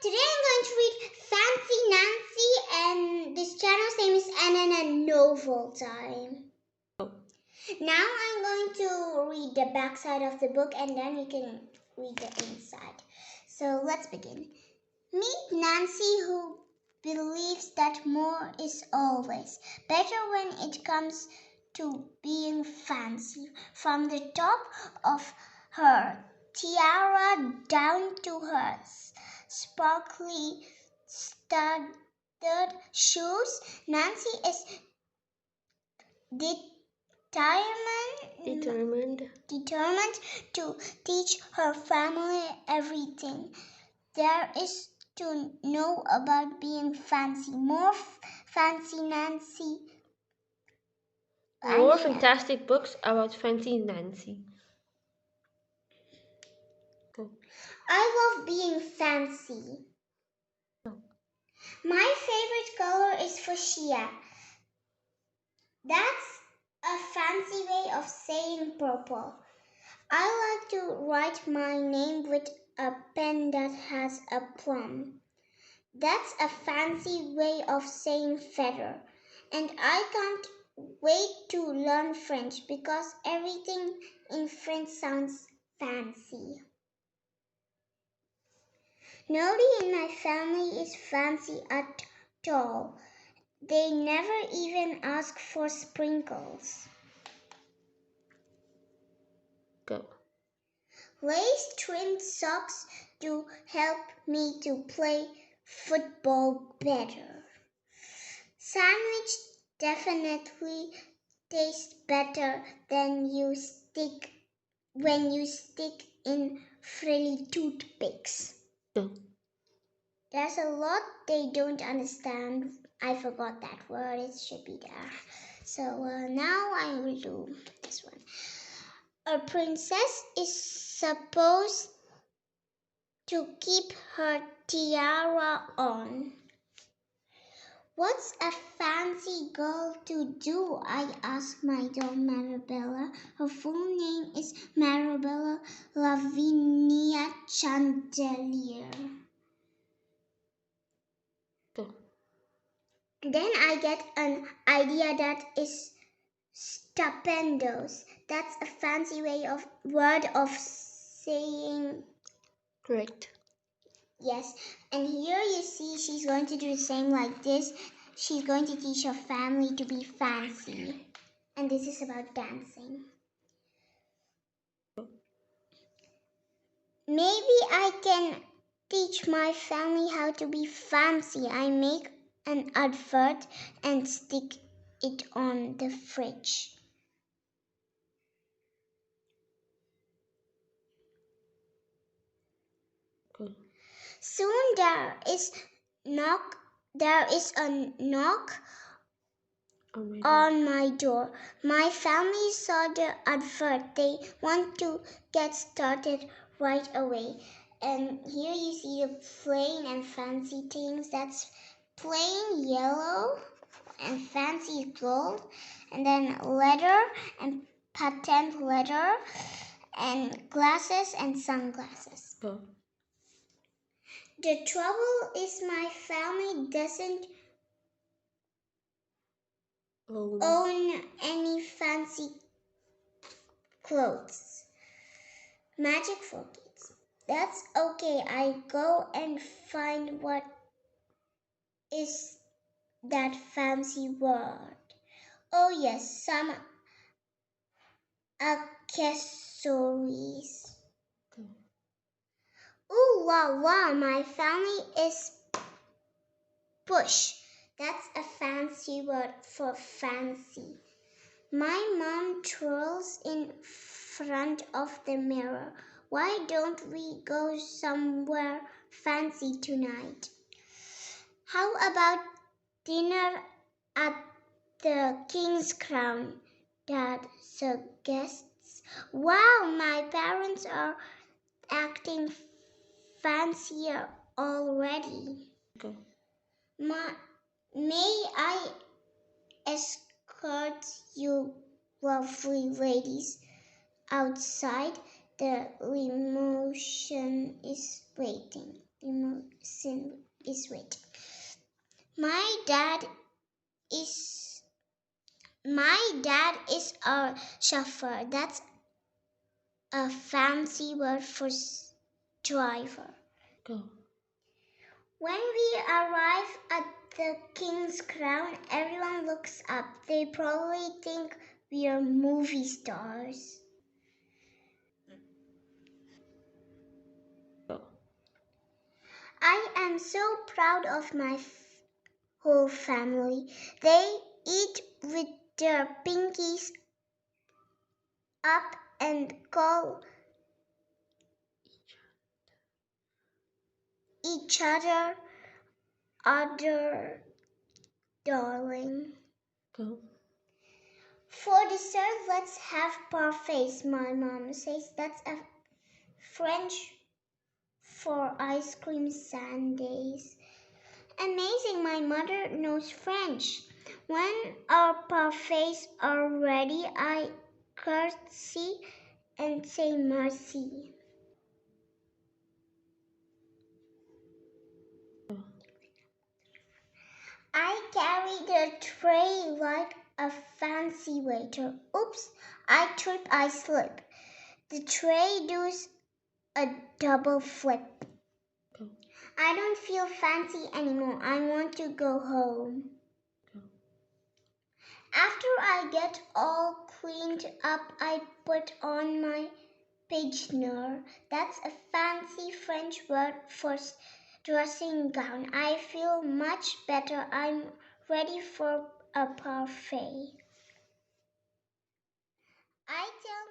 Today I'm going to read Fancy Nancy, and this channel's name is NnN Novel Time. Now I'm going to read the back side of the book and then you can read the inside. So let's begin. Meet Nancy, who believes that more is always better when it comes to being fancy. From the top of her tiara down to her sparkly studded shoes, Nancy is determined to teach her family everything there is to know about being fancy. More Fancy Nancy. More fantastic books about Fancy Nancy. Go. I love being fancy. Go. My favorite color is fuchsia. That's a fancy way of saying purple. I like to write my name with a pen that has a plum. That's a fancy way of saying feather. And I can't wait to learn French because everything in French sounds fancy. Nobody in my family is fancy at all. They never even ask for sprinkles. Go. Lace-trimmed socks do help me to play football better. Sandwich definitely tastes better than when you stick in frilly toothpicks. Go. There's a lot they don't understand. I forgot that word. It should be there. So now I will do this one. A princess is supposed to keep her tiara on. What's a fancy girl to do? I asked my doll Marabella. Her full name is Marabella Lavinia Chandelier. Go. Then I get an idea that is stupendous. That's a fancy word of saying. Correct. Yes, and here you see she's going to do the same like this. She's going to teach her family to be fancy. And this is about dancing. Maybe I can teach my family how to be fancy. I make an advert and stick it on the fridge. Go. Soon there is a knock on my door. My family saw the advert. They want to get started right away. And here you see the plain and fancy things. That's plain yellow and fancy gold. And then leather and patent leather and glasses and sunglasses. Go. The trouble is my family doesn't own any fancy clothes. Magic for kids. That's okay. I go and find what is that fancy word. Oh yes, some accessories. Ooh la la, my family is push. That's a fancy word for fancy. My mom twirls in front of the mirror. Why don't we go somewhere fancy tonight? How about dinner at the King's Crown? Dad suggests. Wow, my parents are acting fancier already. Go. May I escort you lovely ladies outside? The limousine is waiting. is waiting. My dad is a chauffeur. That's a fancy word for driver. Go. When we arrive at the King's Crown, everyone looks up. They probably think we are movie stars. Go. I am so proud of my whole family. They eat with their pinkies up and call each other darling. Go. For dessert, let's have parfaits, my mom says. That's a French for ice cream sundaes. Amazing, my mother knows French. When our parfaits are ready, I curtsy and say merci. I carry the tray like a fancy waiter. Oops, I trip, I slip. The tray does a double flip. Go. I don't feel fancy anymore. I want to go home. Go. After I get all cleaned up, I put on my pigeonnier. That's a fancy French word for dressing gown. I feel much better. I'm ready for a parfait. I tell